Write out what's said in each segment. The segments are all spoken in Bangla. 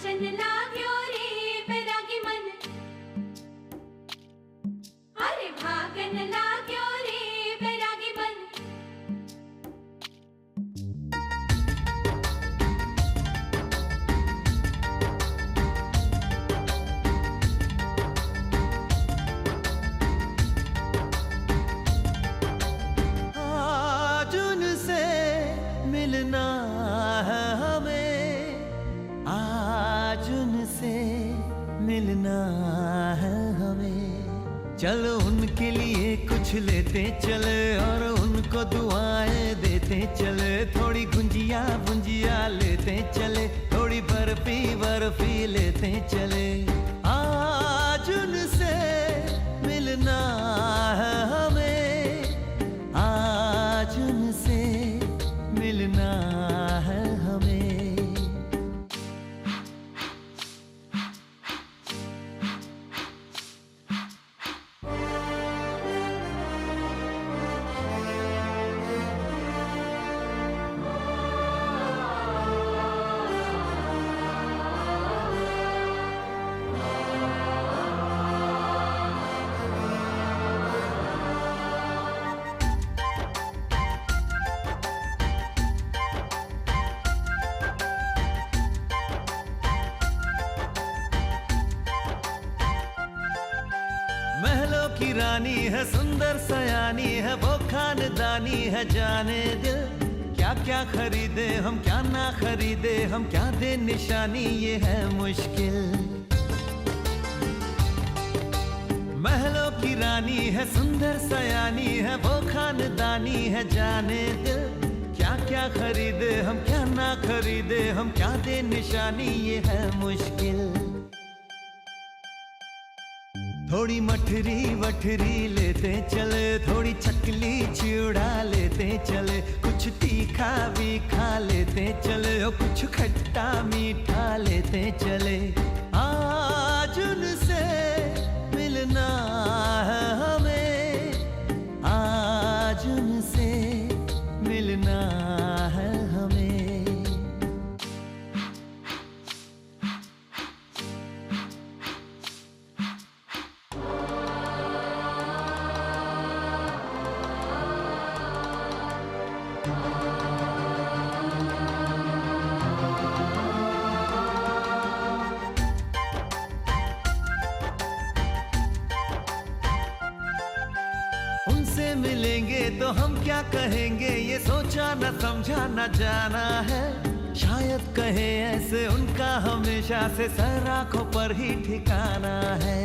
वचन लाग्यो रे बैरागी मन, अरे भागन लाग्यो रे बैरागी मन। आज उनसे मिलना है हमें, आज उनसे मिलना है हमें। चलो उनके लिए कुछ लेते चले और उनको दुआएं देते चले। थोड़ी गुंजिया गुंजिया लेते चले, थोड़ी बर्फी बर्फी लेते चले। आज उनसे मिलना है हमें, आज उनसे मिलना है हमें। महलों की रानी है, सुंदर सयानी है, वो खानदानी है जाने दिल। क्या क्या खरीदे हम, क्या ना खरीदे हम, क्या दे निशानी, ये है मुश्किल। महलों की रानी है, सुंदर सयानी है, वो खानदानी है जाने दिल। क्या क्या खरीदे हम, क्या ना खरीदे हम, क्या दे निशानी, ये है मुश्किल। थोड़ी मठरी वठरी लेते चले, थोड़ी चकली चिड़ा लेते चले। कुछ तीखा भी खा लेते चले और कुछ खट्टा मीठा लेते चले। आज उनसे मिलना है हमें, आज उनसे मिलना है हमें। उनसे मिलेंगे तो हम क्या कहेंगे, ये सोचा न समझा न जाना है। शायद कहे ऐसे उनका हमेशा से सर आंखों पर ही ठिकाना है।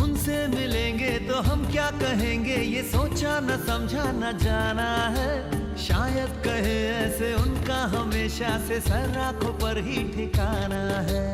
उनसे मिलेंगे तो हम क्या कहेंगे, ये सोचा न समझा न जाना है। शायद कहे ऐसे उनका हमेशा से सर आंखों पर ही ठिकाना है।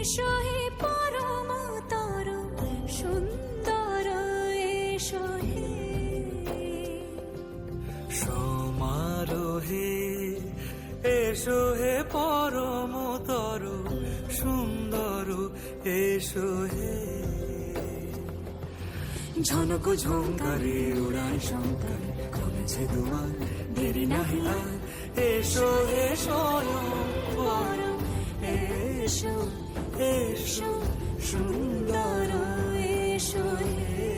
এসো হে পরমতর সুন্দর এসো হে সমারোহে এসো হে পরমতর সুন্দর এসো হে ঝনক ঝঙ্কারে উড়ায় শঙ্কর খুলেছে দুয়ার দেরি নাহি আর এসো হে স্বয়ং পরম এসো এসো সুন্দর এসো হে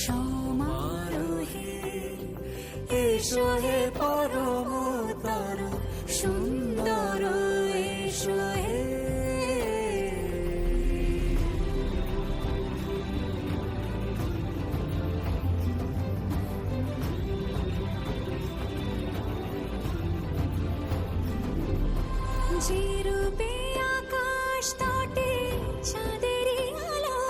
সমারোহে এসো হে পরমতর সুন্দর এসো হে যে রূপে আকাশ তটে চাঁদেরই আলো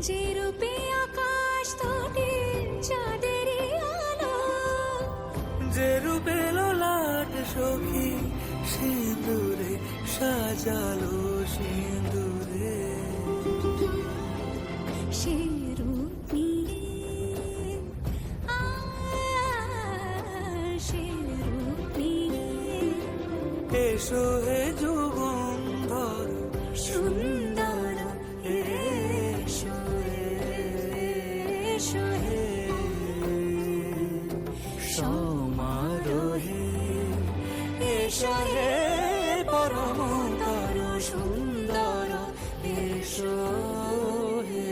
যে রূপে আকাশ তটে চাঁদেরই আলো যে রূপে লোলাট সখী সিঁদুরে সাজালো সিঁদুরে সে রূপ নিয়ে সে রূপ নিয়ে এসো হে যুগন্ধর সুন্দর এসো এসো হে সমারোহে এসো হে পরমতর সুন্দর এসো হে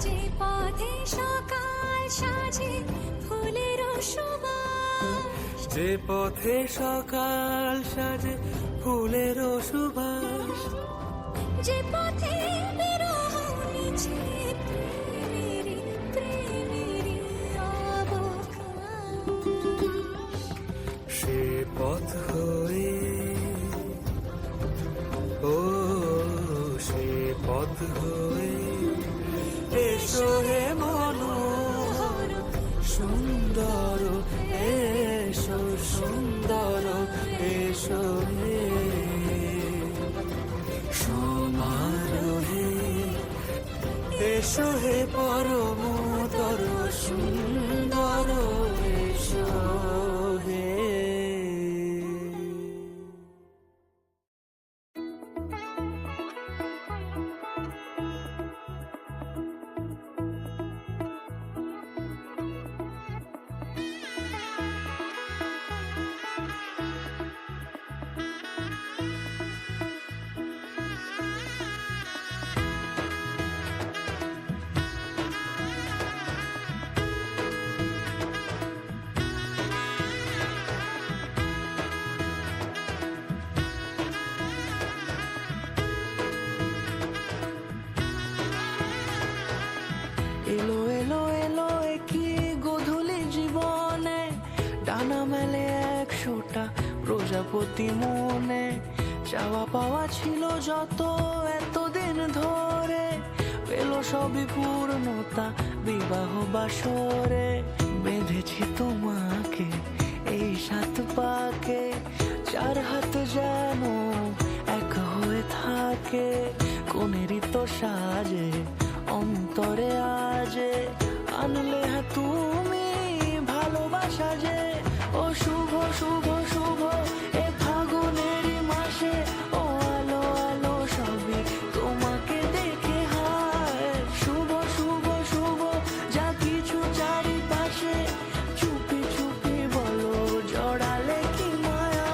যে পথে সকাল সাজে ফুলের সুবাস যে পথে সকাল সাজে ফুলের সুবাস যে পথে বিরহ নিচে প্রেমেরই প্রেমেরই অবকাশ সে পথ হয়ে ও সে পথ হয়ে এসো হে মনোহর সুন্দর এসো সুন্দর এসো হে সমারোহে এসো হে পরমতর সুন্দর এসো হে এলো এলো এলো কি গোধূলি জীবনে ডানা মেলে 100টা প্রজাপতি মনে চাওয়া পাওয়া ছিল যত এতদিন ধরে পেল সবই পূর্ণতা বিবাহ বাসরে বেঁধেছি তোমাকে এই 7 পাকে 4 হাত যেন এক হয়ে থাকে কোনেরই তো সাজে অন্তরে আজে আনলে তুমি ভালোবাসা যে ও শুভ শুভ শুভ এ ফাগুনেরই মাসে ও আলো আলো সবই তোমাকে দেখে হায় শুভ শুভ শুভ যা কিছু চারিপাশে চুপি চুপি বলো জড়ালে কি মায়া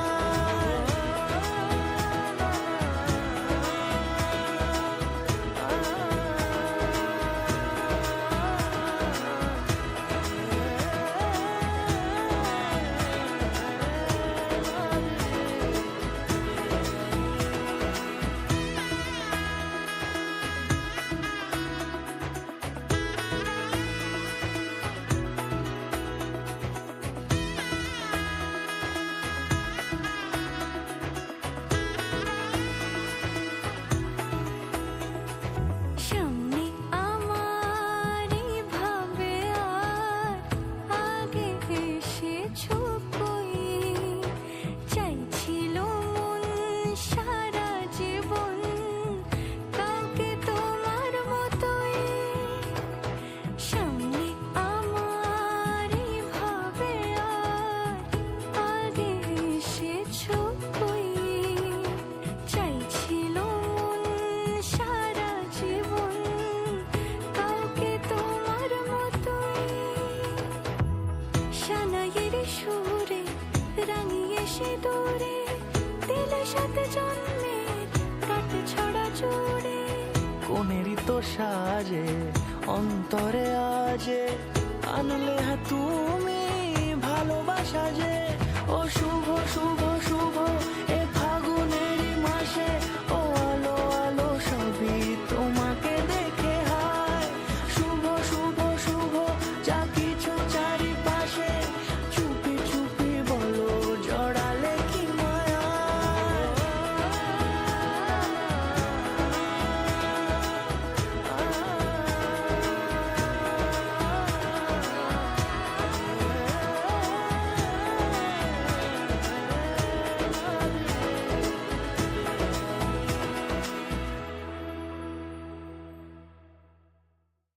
দূরে দিলের সাথে জন্মের কাট ছড়া জুড়ে কোনেরই তো সাজে অন্তরে আজে আনলে হ্যাঁ তুমি ভালোবাসা যে ও শুভ শুভ শুভ এ ফাগুনেরই মাসে ও আলো আলো সবই তোমাকে দেখে হায় শুভ শুভ শুভ যা কিছু চারিপাশে চুপি চুপি বলো জড়ালে কি মায়া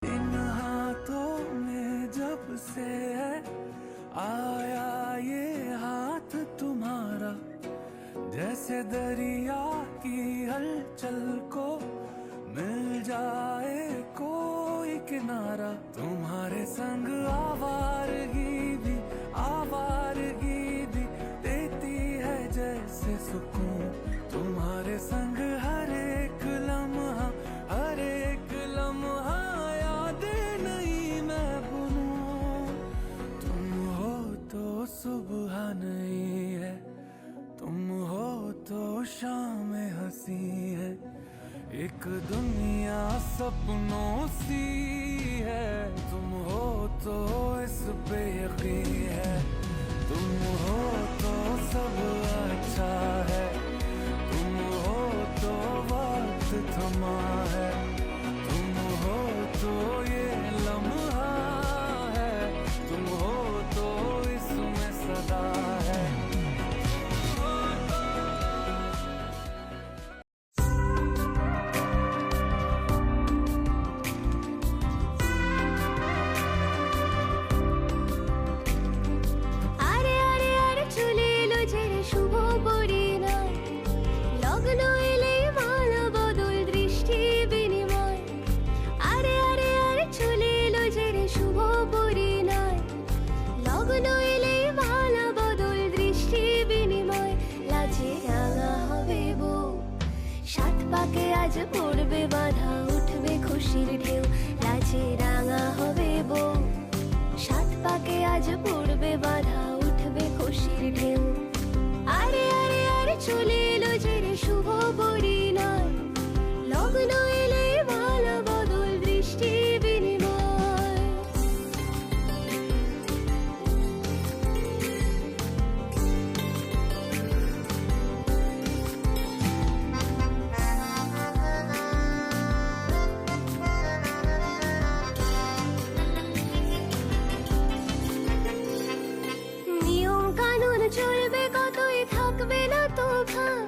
इन हाथों में जब से है आया ये हाथ तुम्हारा जैसे दरिया की हलचल को मिल जाए कोई किनारा तुम्हारे संग आवारगी भी देती है जैसे सुकून तुम्हारे संग हर एक लम्हा यादें नहीं मैं भूलूं तुम हो तो सुबह नहीं है तुम हो तो शाम हंसी है एक दुनिया सपनों सी है तुम हो तो इस पे यकीन है तुम हो तो सब अच्छा है तुम हो तो वक्त थमा है तुम हो तो ये लम्हा है तुम हो तो इसमें सदा है আরে আরে আরে চলে এলো যে রে শুভ পরিণয় লগ্ন এলেই মালা বদল দৃষ্টি বিনিময় আরে আরে আরে চলে এলো যে রে শুভ পরিণয় লগ্ন এলেই মালা বদল দৃষ্টি বিনিময় লাজে রাঙা হবে বউ সাত পাকে আজ পড়বে বাধা উঠবে খুশির ঢেউ লাজে রাঙা হবে বউ সাত পাকে আজ পড়বে বাধা উঠবে খুশির ঢেউ আরে আরে আরে চলে এলো যে রে শুভ পরিণয় লগ্ন এলে মালা বদল দৃষ্টি বিনিময় নিয়ম কানুন চলবে কতই থাকবে না তো ভাগ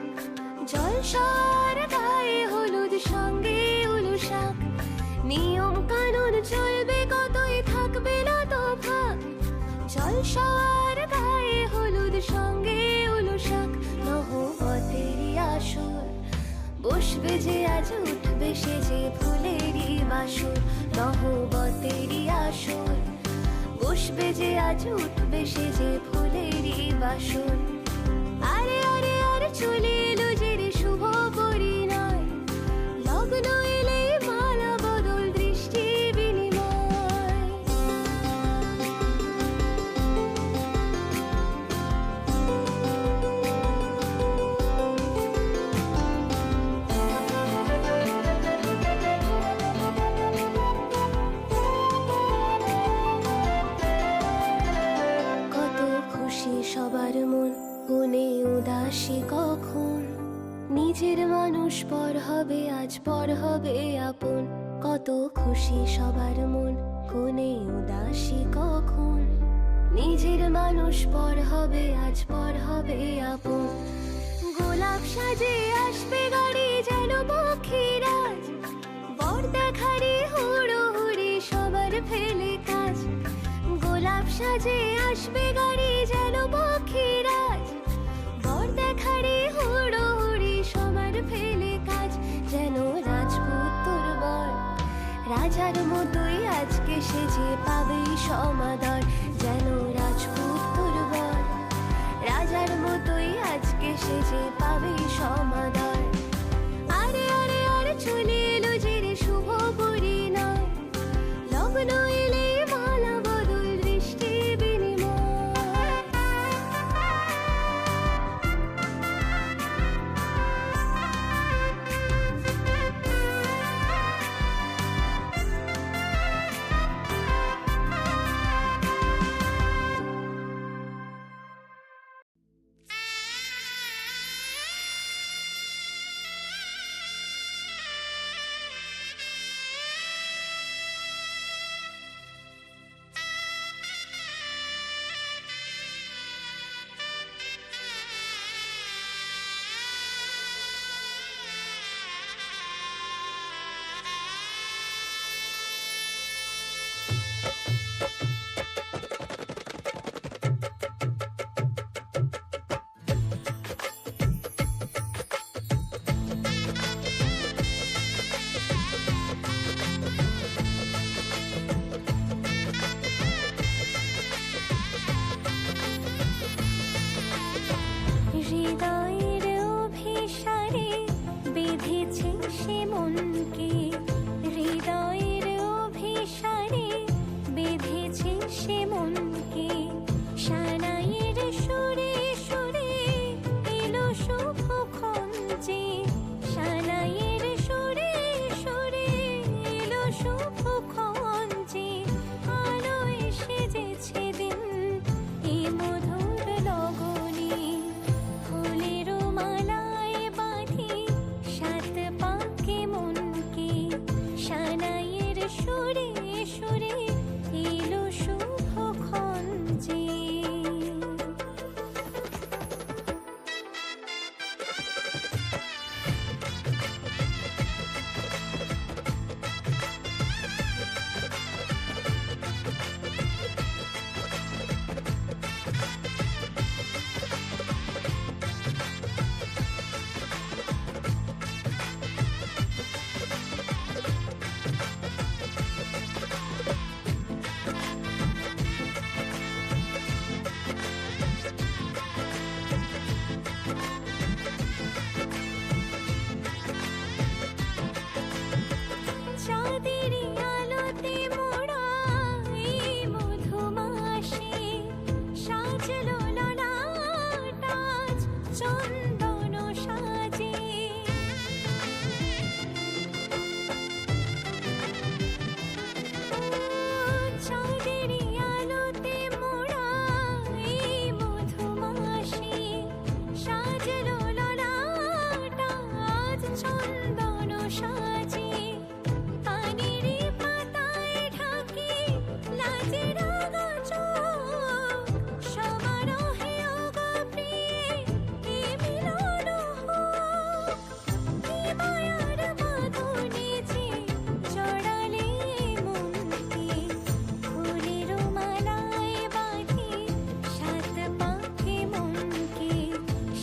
জলসার গায়ে হলুদ সঙ্গে উলুশাক নিয়ম কানুন চলবে কতই থাকবে না তো ভাগ জলসার গায়ে হলুদ সঙ্গে উলুশাক নহবতেরই আসর বসবে যে আজ উঠবে সে যে ফুলেরই বাসর নহবতেরই আসর বসবে যে আজ উঠবে সে যে ফুলেরই বাসর আরে আরে আরে চলে এলো যে রে শুভ পরিণয় লগ্ন এলে মালা বদল দৃষ্টি বিনিময় কত খুশি সবার মন কোনে উদাসী কখন নিজের মানুষ পর হবে আজ পর হবে আপন কত খুশি সবার মন কোনে উদাসী কখন নিজের মানুষ পর হবে আজ পর হবে আপন গোলাপ সাজে আসবে গাড়ি যেন পক্ষীরাজ বর দেখারি হুড়োহুড়ি সবার ফেলে কাজ গোলাপ সাজে আসবে গাড়ি যেন পক্ষীরাজ বর দেখারি হুড়োহুড়ি সবার ফেলে কাজ যেন রাজপুত তোর বর রাজার মতোই আজকে সেজে পাবে সমাদর যেন রাজপুত তোর বর রাজার মতোই হৃদয়ের অভিসারে বেঁধেছে সে মনকে, হৃদয়ের অভিসারে বেঁধেছে সে মনকে। সানাইয়ের সুরে সুরে এলো শুভক্ষণ যে, সানাইয়ের সুরে সুরে এলো শুভক্ষণ যে, আলোয় সেজেছে দিন এ মধুর লগনে। ফুলের মালায় বাঁধি সাত পাকে মনকে, সানাইয়ের সুরে সুরে এলো শুভক্ষণ যে। চাঁদের আলোতে মোড়া এই মধুমাসে সাজলো ললাট আজ চন্দন সাজে। চাঁদের আলোতে মোড়া এই মধুমাসে সাজলো ললাট আজ চন্দন সাজে। পানির পাতায় ঢাকি লাজের চোখ, সমারোহে ওগো প্রিয়ে এ মিলন হোক। কি মায়ার বাঁধনে যে জড়ালে মনকে, ফুলের মালায় বাঁধি সাত পাকে মনকে,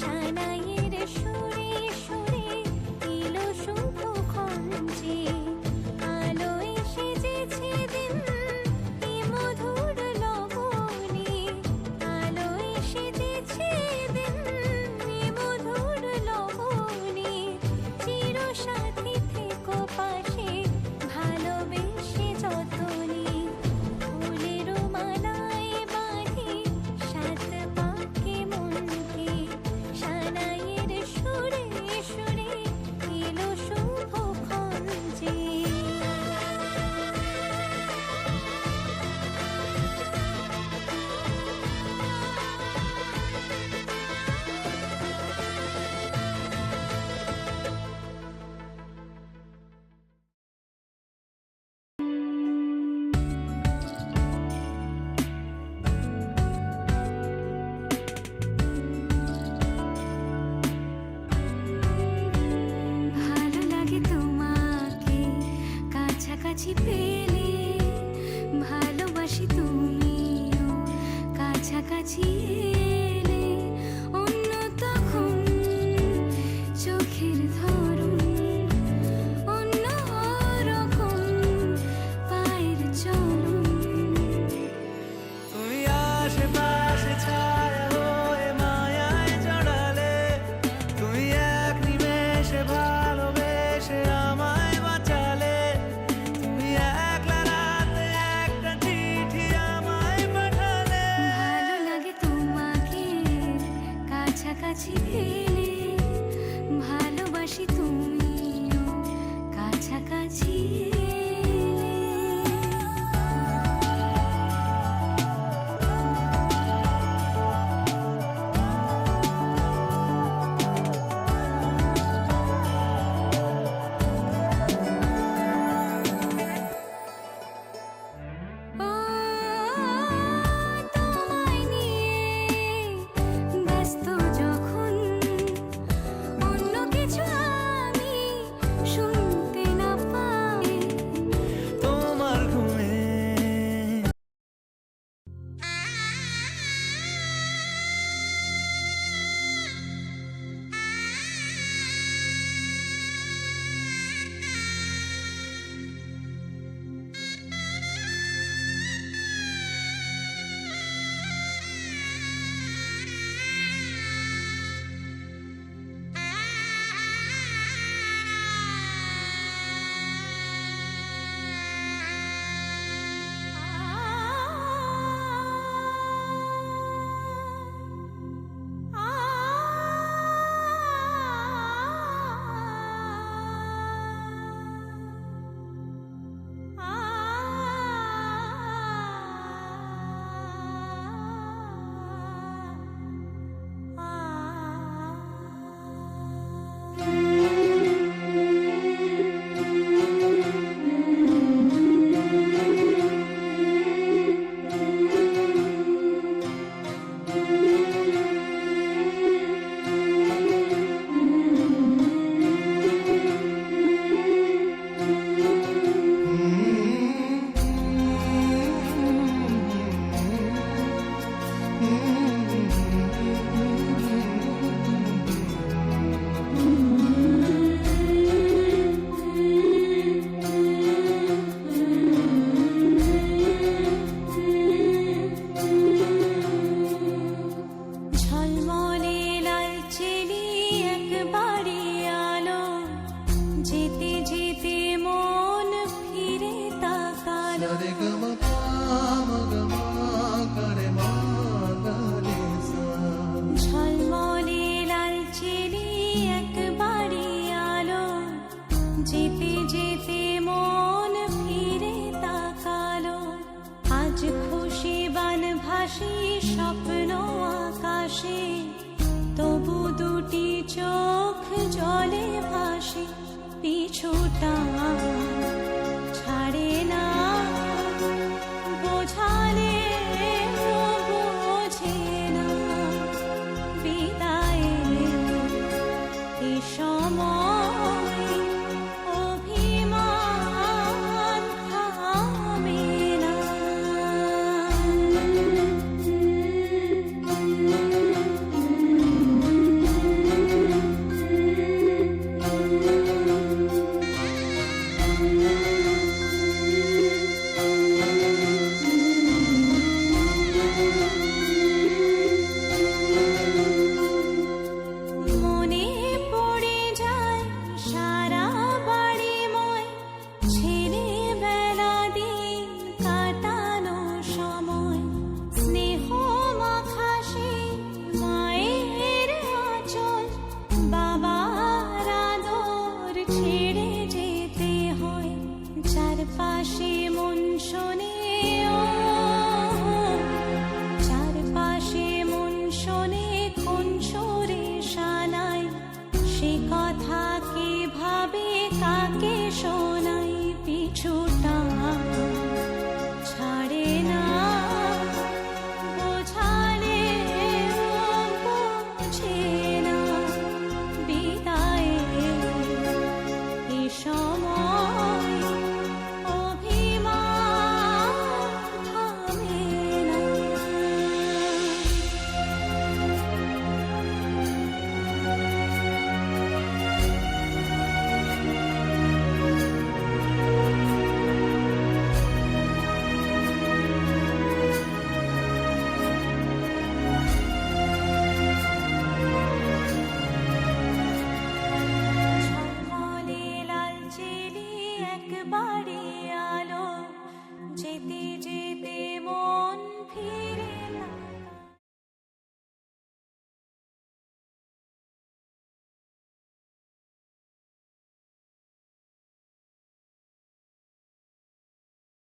সানাইয়ের সুরে সুরে এলো শুভক্ষণ যে, আলোয় সেজেছে দিন এ মধুর লগনে। আলোয় সেজেছে দিন এ মধুর লগনে। চিরসাথী থেকো পাশে ভালোবেসে যতনে, ফুলের মালায় বাঁধি সাত পাকে মনকে, সানাইয়ের সুরে সুরে এলো শুভক্ষণ যে। ভালো লাগে তোমাকে কাছাকাছি পেলে, ভালোবাসি তুমিও কাছাকাছি এলে। অন্য তখন চোখের ধরন, অন্য রকম পায়ের চলন। তুমি আশেপাশে ছায়া হয়ে মায়ায় জড়ালে, তুমি এক নিমেষে ভালোবেসে আমায় বাঁচালে। তুমি একলা রাতে একটা চিঠি আমায় পাঠালে। ভালো লাগে তোমাকে কাছাকাছি পেলে, ভালোবাসি তুমিও কাছাকাছি এলে। ও তোমায় নিয়ে ব্যস্ত যখন, অন্য কিছু আমি শুনতে না পাই। চোখ জলে ভাসে পিছুটা ছাড়ে না বোঝালে বোঝে না বিদায়ের এ সময় অভিমান থামে না। মনে পড়ে যায় সারা বাড়িময় ছেলেবেলা দিন কাটানো সময় স্নেহ মাখাসে মায়ের আঁচল বাবার আদর ছেড়ে যেতে হয় চারপাশে মন শোনে চারপাশে মন শোনে কোন সুরে শানায় সে কথা কে ভাবে কাকে শোনাই পিছুটা ছাড়ে না বোঝালে বোঝে না বিদায়ের এ সময় অভিমান থামে না। ঝলমলে লালচে একবারে আলো যেতে যে